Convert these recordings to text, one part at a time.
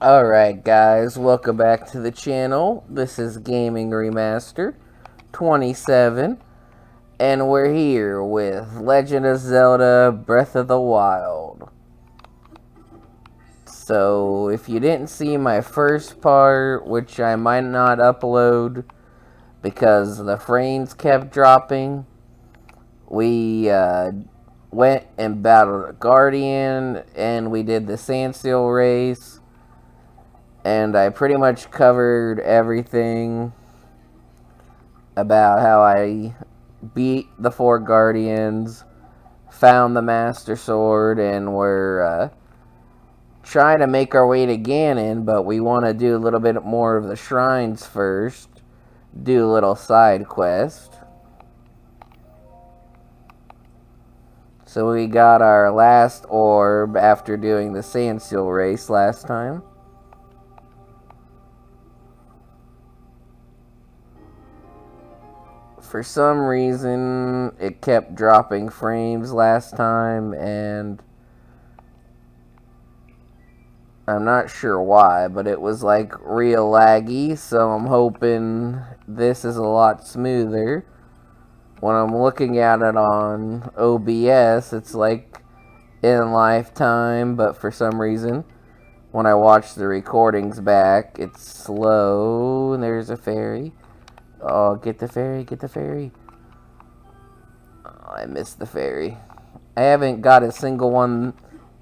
Alright guys, welcome back to the channel. This is Gaming Remaster 27, and we're here with Legend of Zelda Breath of the Wild. So, if you didn't see my first part, which I might not upload because the frames kept dropping, we went and battled a Guardian, and we did the Sandseal race. And I pretty much covered everything about how I beat the 4 Guardians, found the Master Sword, and we're trying to make our way to Ganon, but we want to do a little bit more of the shrines first, do a little side quest. So we got our last orb after doing the Sandseal race last time. For some reason, it kept dropping frames last time, and I'm not sure why, but it was like real laggy, so I'm hoping this is a lot smoother. When I'm looking at it on OBS, it's like in lifetime, but for some reason, when I watch the recordings back, it's slow, and there's a fairy. Oh, get the fairy, get the fairy. Oh, I missed the fairy. I haven't got a single one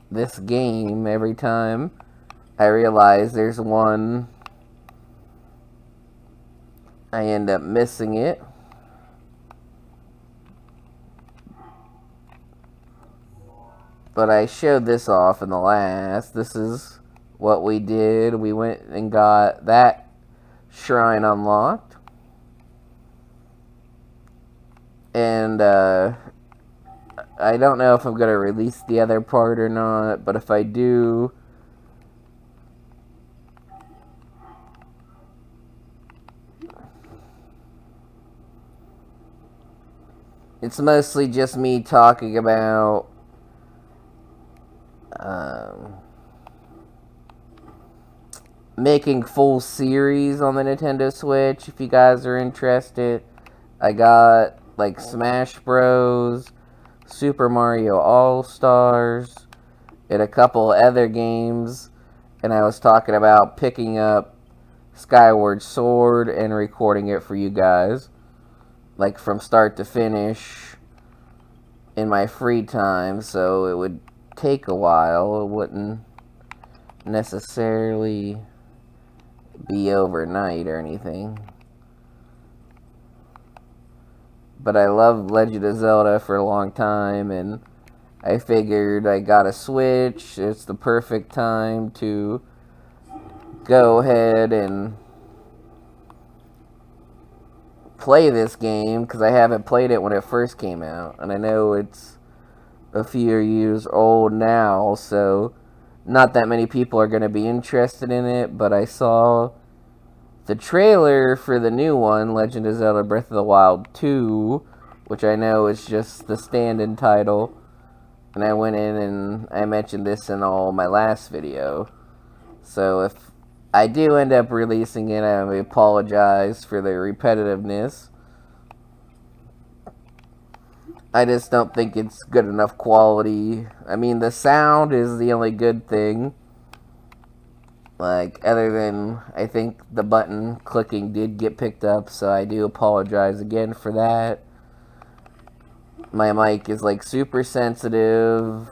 this game. Every time I realize there's one, I end up missing it. But I showed this off in the last. This is what we did. We went and got that shrine unlocked. And I don't know if I'm going to release the other part or not, but if I do, it's mostly just me talking about making full series on the Nintendo Switch. If you guys are interested, I got like Smash Bros, Super Mario All-Stars, and a couple other games, and I was talking about picking up Skyward Sword and recording it for you guys, like from start to finish in my free time, so it would take a while. It wouldn't necessarily be overnight or anything. But I loved Legend of Zelda for a long time, and I figured I got a Switch. It's the perfect time to go ahead and play this game, because I haven't played it when it first came out. And I know it's a few years old now, so not that many people are going to be interested in it, but I saw the trailer for the new one, Legend of Zelda Breath of the Wild 2, which I know is just the stand-in title, and I went in and I mentioned this in all my last video. So if I do end up releasing it, I apologize for the repetitiveness. I just don't think it's good enough quality. I mean, the sound is the only good thing. Like, other than, I think the button clicking did get picked up, so I do apologize again for that. My mic is, like, super sensitive,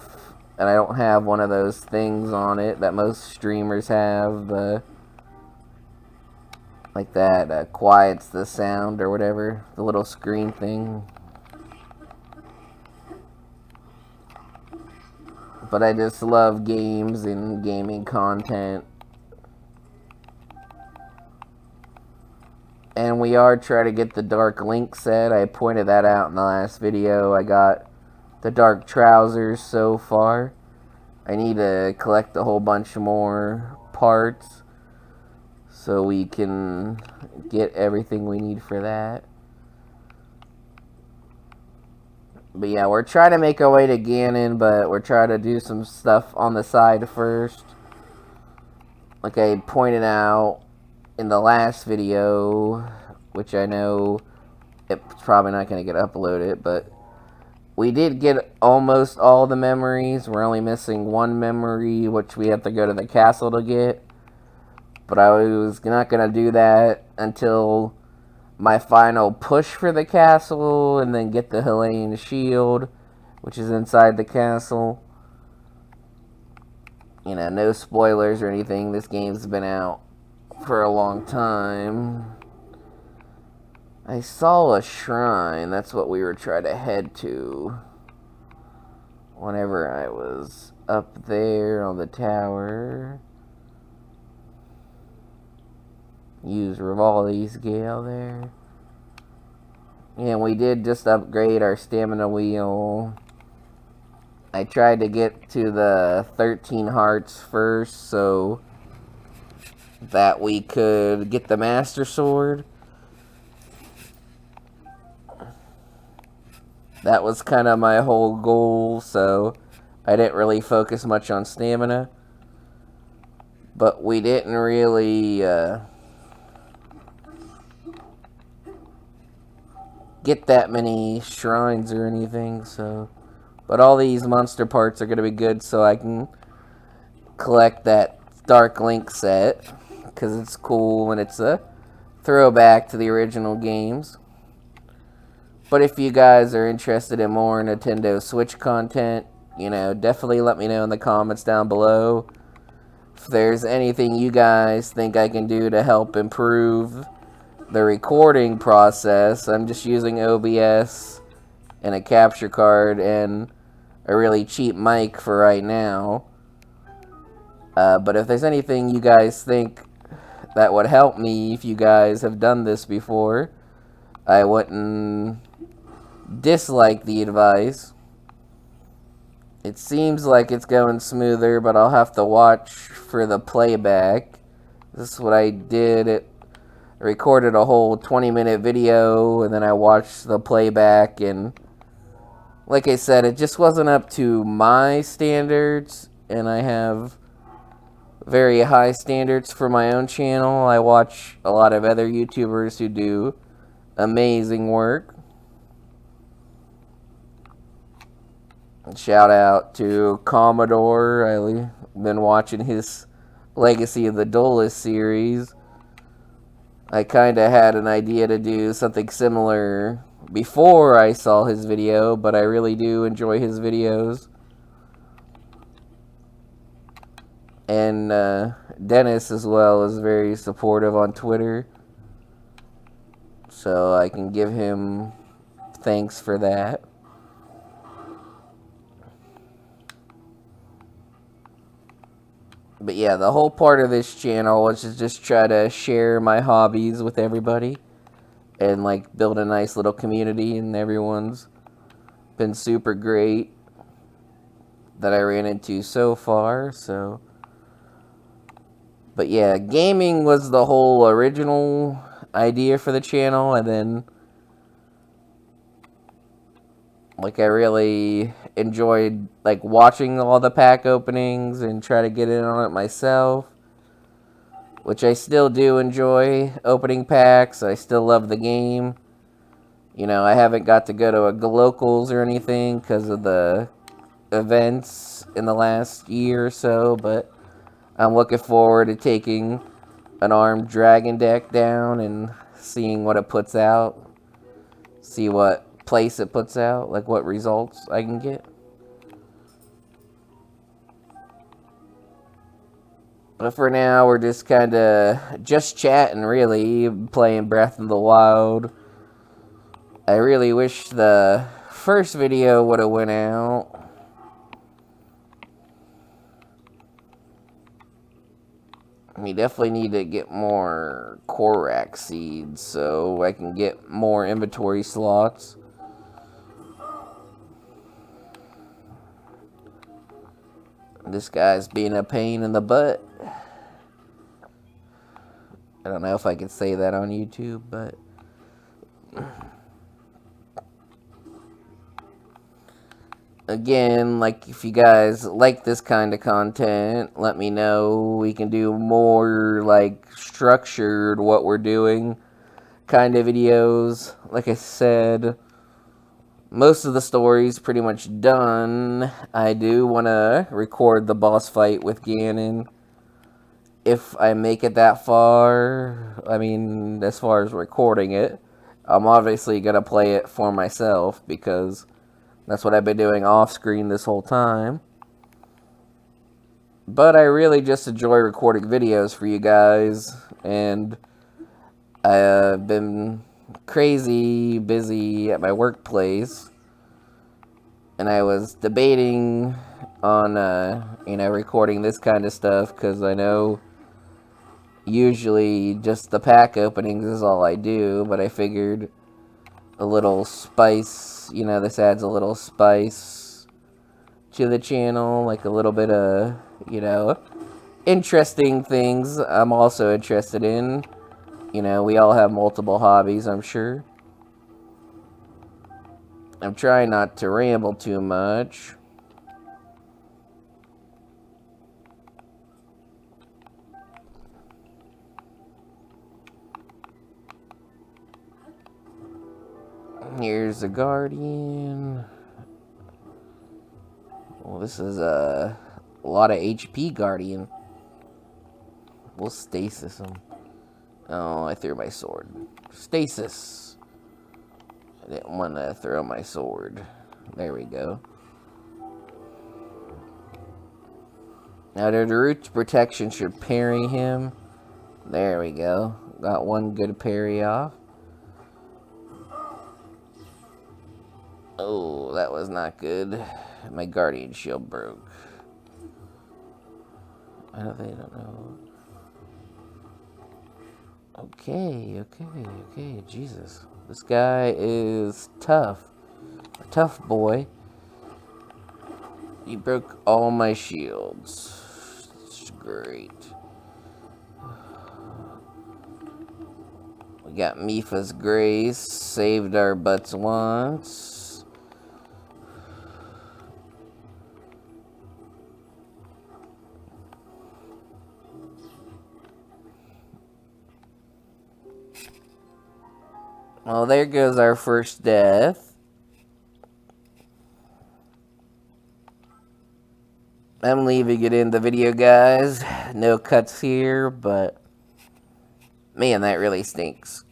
and I don't have one of those things on it that most streamers have, like that, quiets the sound or whatever, the little screen thing. But I just love games and gaming content. And we are trying to get the Dark Link set. I pointed that out in the last video. I got the Dark Trousers so far. I need to collect a whole bunch more parts so we can get everything we need for that. But yeah, we're trying to make our way to Ganon, but we're trying to do some stuff on the side first. like I pointed out in the last video, which I know it's probably not going to get uploaded, but we did get almost all the memories. We're only missing one memory, which we have to go to the castle to get. But I was not going to do that until my final push for the castle, and then get the Helene shield, which is inside the castle. You know, no spoilers or anything. This game's been out for a long time. I saw a shrine. That's what we were trying to head to whenever I was up there on the tower. Use Rivali's Gale there. And we did just upgrade our stamina wheel. I tried to get to the 13 hearts first so that we could get the Master Sword. That was kind of my whole goal, so I didn't really focus much on stamina. But we didn't really get that many shrines or anything, so... But all these monster parts are going to be good, so I can collect that Dark Link set, because it's cool and it's a throwback to the original games. But if you guys are interested in more Nintendo Switch content, you know, definitely let me know in the comments down below. If there's anything you guys think I can do to help improve the recording process, I'm just using OBS and a capture card and a really cheap mic for right now. But if there's anything you guys think that would help me, if you guys have done this before, I wouldn't dislike the advice. It seems like it's going smoother, but I'll have to watch for the playback. This is what I did. I recorded a whole 20-minute video, and then I watched the playback, and like I said, it just wasn't up to my standards, and I have very high standards for my own channel. I watch a lot of other YouTubers who do amazing work. Shout out to Commodore. I've been watching his Legacy of the Duelist series. I kind of had an idea to do something similar before I saw his video, but I really do enjoy his videos. And Dennis as well is very supportive on Twitter, so I can give him thanks for that. But yeah, the whole part of this channel was to just try to share my hobbies with everybody and like build a nice little community, and everyone's been super great that I ran into so far. So, but yeah, gaming was the whole original idea for the channel, and then like I really enjoyed like watching all the pack openings and try to get in on it myself, which I still do enjoy opening packs. I still love the game. You know, I haven't got to go to a locals or anything because of the events in the last year or so, but I'm looking forward to taking an armed dragon deck down and seeing what it puts out. See what place it puts out, like what results I can get. But for now, we're just kind of just chatting, really, playing Breath of the Wild. I really wish the first video would have went out. We definitely need to get more Korak seeds so I can get more inventory slots. This guy's being a pain in the butt. I don't know if I can say that on YouTube, but Again, like, if you guys like this kind of content, let me know. We can do more, like, structured what we're doing kind of videos. Like I said, most of the story's pretty much done. I do want to record the boss fight with Ganon. If I make it that far, I mean, as far as recording it, I'm obviously going to play it for myself because that's what I've been doing off screen this whole time. But I really just enjoy recording videos for you guys, and I've been crazy busy at my workplace, and I was debating on, recording this kind of stuff, because I know usually just the pack openings is all I do, but I figured a little spice, this adds a little spice to the channel, like a little bit of, interesting things I'm also interested in. We all have multiple hobbies, I'm sure. I'm trying not to ramble too much. Here's the Guardian. Well, this is a lot of HP Guardian. We'll stasis him. Oh, I threw my sword. Stasis. I didn't want to throw my sword. There we go. Now, the root protection should parry him. There we go. Got one good parry off. Oh, that was not good. My Guardian shield broke. I don't know. Okay. Jesus. This guy is tough. A tough boy. He broke all my shields. It's great. We got Mifa's Grace. Saved our butts once. Well, there goes our first death. I'm leaving it in the video, guys. No cuts here, but man, that really stinks.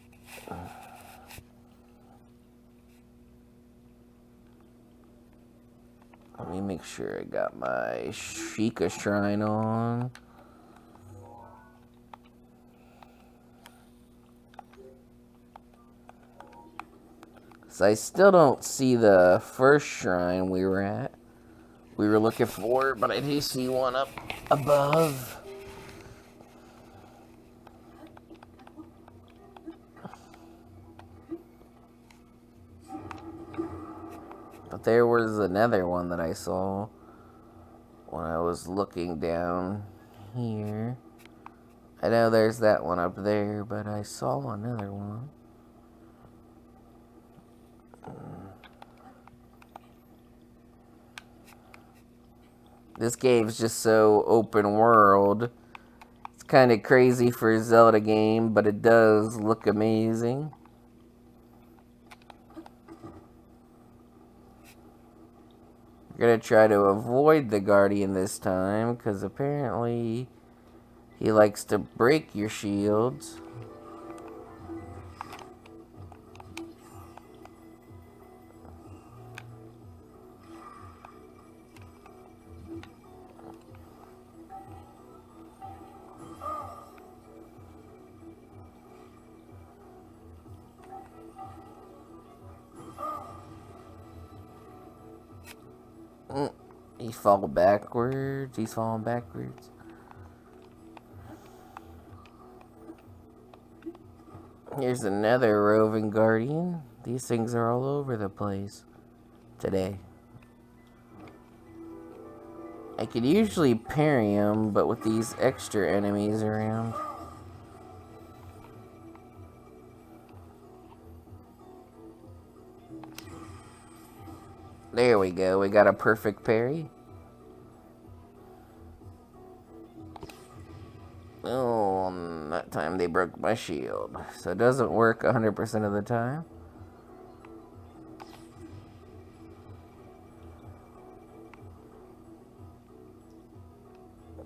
Let me make sure I got my Sheikah Shrine on. So I still don't see the first shrine we were looking for, but I do see one up above. But there was another one that I saw when I was looking down here. I know there's that one up there, but I saw another one. This game's just so open world. It's kind of crazy for a Zelda game, but it does look amazing. We're gonna try to avoid the Guardian this time, because apparently he likes to break your shields. He's falling backwards. He's falling backwards. Here's another roving Guardian. These things are all over the place today. I could usually parry him, but with these extra enemies around. There we go. We got a perfect parry. Oh, that time they broke my shield. So it doesn't work 100% of the time.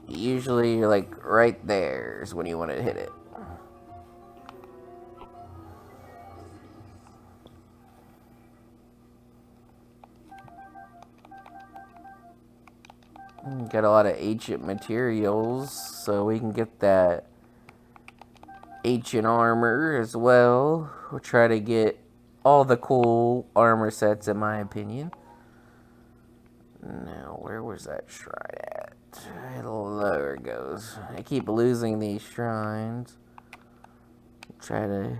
Usually, like, right there is when you want to hit it. Got a lot of ancient materials, so we can get that ancient armor as well. We'll try to get all the cool armor sets, in my opinion. Now, where was that shrine at? There it goes. I keep losing these shrines. Try to,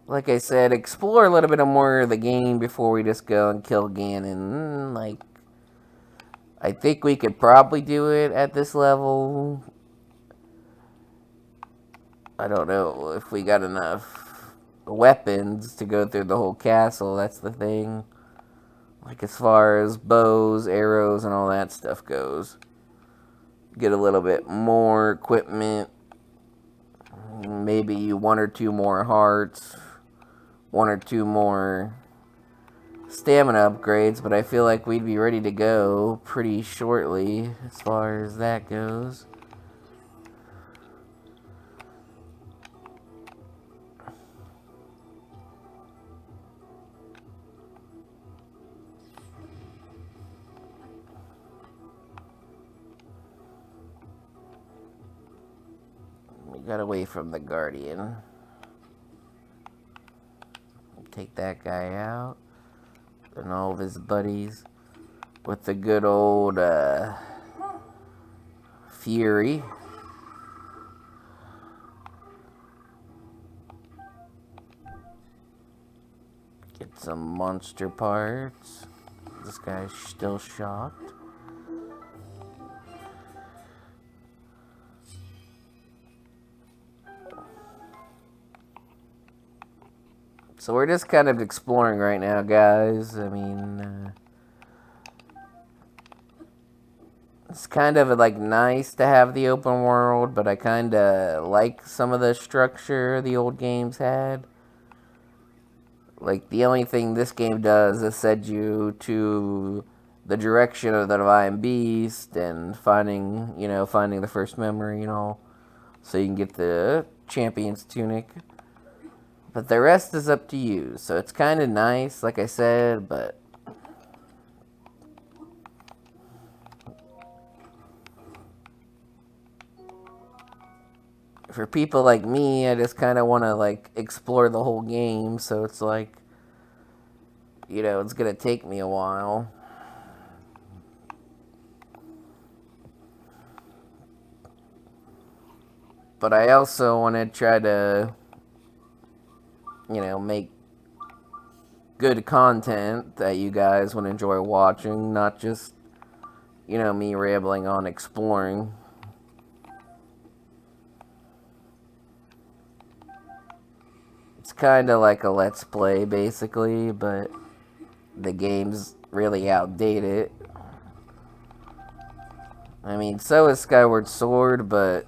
like I said, explore a little bit more of the game before we just go and kill Ganon. Like, I think we could probably do it at this level. I don't know if we got enough weapons to go through the whole castle. That's the thing. Like, as far as bows, arrows, and all that stuff goes. Get a little bit more equipment. Maybe 1 or 2 more hearts. 1 or 2 more stamina upgrades. But I feel like we'd be ready to go pretty shortly as far as that goes. We got away from the Guardian. Take that guy out. And all of his buddies. With the good old Fury. Get some monster parts. This guy's still shocked. So we're just kind of exploring right now, guys. I mean, it's kind of like nice to have the open world, but I kind of like some of the structure the old games had. Like, the only thing this game does is send you to the direction of the Divine Beast and finding the first memory and all, so you can get the Champion's Tunic. But the rest is up to you. So it's kind of nice, like I said, but for people like me, I just kind of want to, like, explore the whole game. So it's like, it's going to take me a while. But I also want to try to make good content that you guys would enjoy watching, not just, me rambling on exploring. It's kind of like a Let's Play, basically, but the game's really outdated. I mean, so is Skyward Sword, but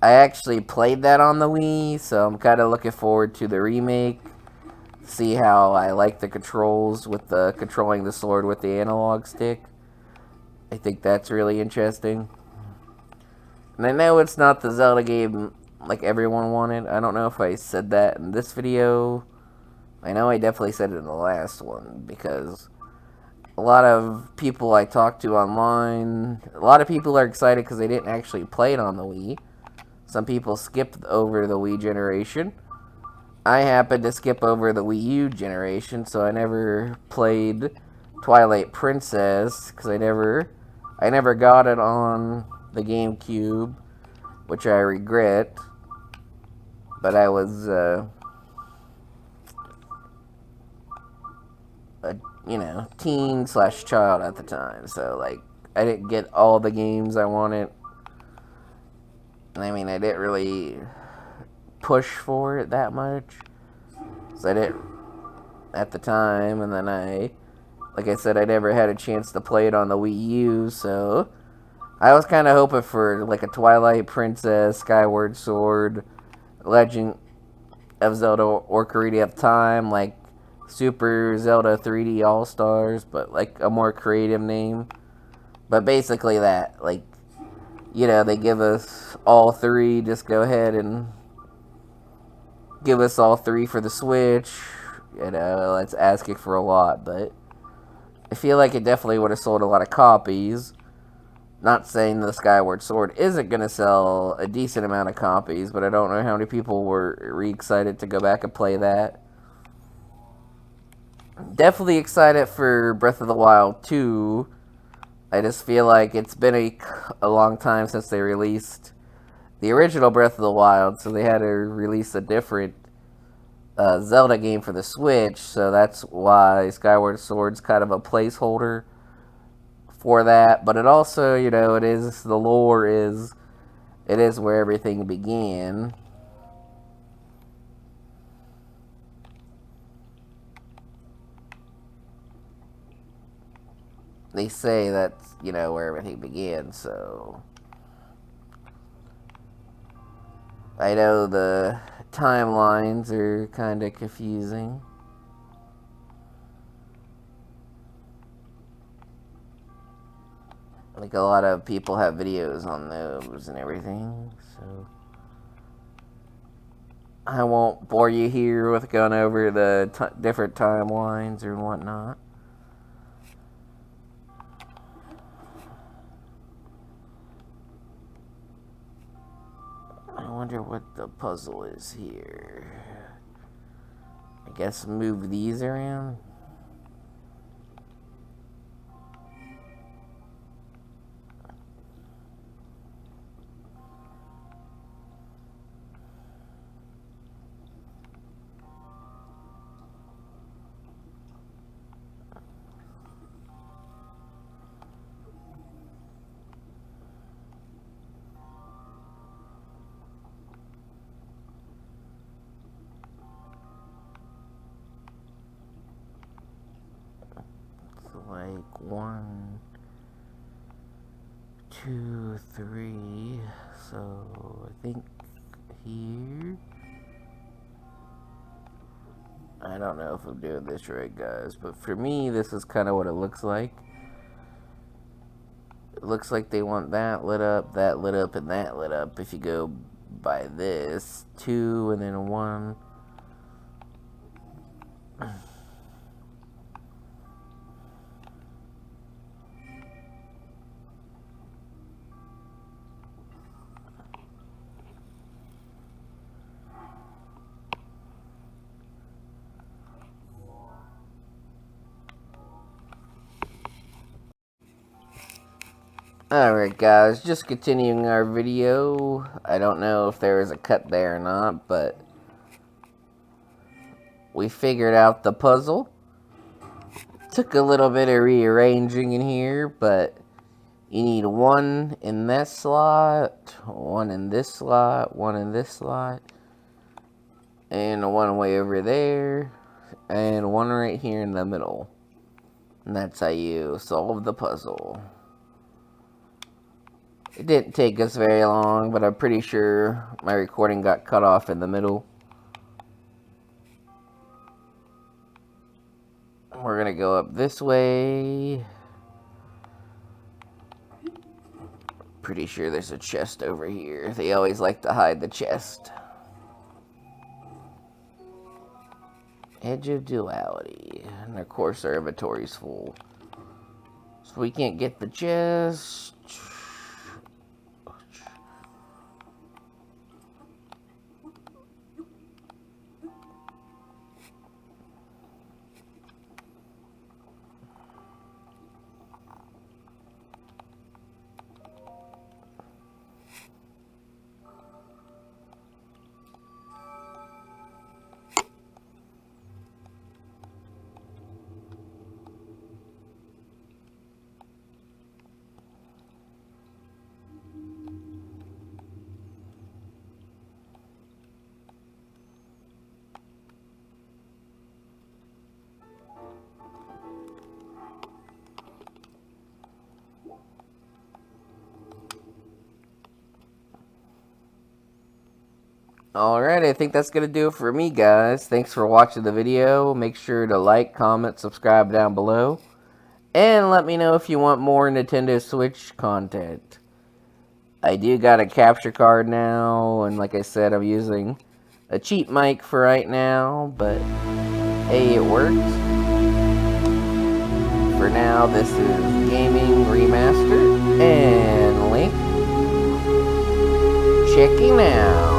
I actually played that on the Wii, so I'm kind of looking forward to the remake. See how I like the controls with controlling the sword with the analog stick. I think that's really interesting. And I know it's not the Zelda game like everyone wanted. I don't know if I said that in this video. I know I definitely said it in the last one, because a lot of people I talked to online, a lot of people are excited because they didn't actually play it on the Wii. Some people skipped over the Wii generation. I happened to skip over the Wii U generation, so I never played Twilight Princess, because I never got it on the GameCube, which I regret. But I was, a teen/child at the time, so, like, I didn't get all the games I wanted. I mean, I didn't really push for it that much, so at the time, and then like I said, I never had a chance to play it on the Wii U, so I was kind of hoping for like a Twilight Princess, Skyward Sword, Legend of Zelda Ocarina of Time, like Super Zelda 3D All Stars, but like a more creative name. But basically that, like, they give us all three. Just go ahead and give us all three for the Switch. That's asking for a lot, but I feel like it definitely would have sold a lot of copies. Not saying the Skyward Sword isn't going to sell a decent amount of copies, but I don't know how many people were excited to go back and play that. Definitely excited for Breath of the Wild 2. I just feel like it's been a long time since they released the original Breath of the Wild, so they had to release a different Zelda game for the Switch, so that's why Skyward Sword's kind of a placeholder for that. But it also, it is, the lore is, it is where everything began. They say that's, where everything began, so I know the timelines are kind of confusing. Like, a lot of people have videos on those and everything, so I won't bore you here with going over the different timelines or whatnot. I wonder what the puzzle is here. I guess move these around. Like 1, 2, 3. So I think here. I don't know if I'm doing this right, guys, but for me, this is kind of what it looks like. It looks like they want that lit up, and that lit up. If you go by this, 2 and then 1. Alright guys, just continuing our video. I don't know if there was a cut there or not, but we figured out the puzzle. Took a little bit of rearranging in here, but you need one in that slot, one in this slot, one in this slot, and one way over there, and one right here in the middle. And that's how you solve the puzzle. It didn't take us very long, but I'm pretty sure my recording got cut off in the middle. We're gonna go up this way. Pretty sure there's a chest over here. They always like to hide the chest. Edge of duality. And of course our inventory's full. So we can't get the chest. Alright, I think that's going to do it for me, guys. Thanks for watching the video. Make sure to like, comment, subscribe down below. And let me know if you want more Nintendo Switch content. I do got a capture card now, and like I said, I'm using a cheap mic for right now, but hey, it works. For now, this is Gaming Remastered, and Link checking out.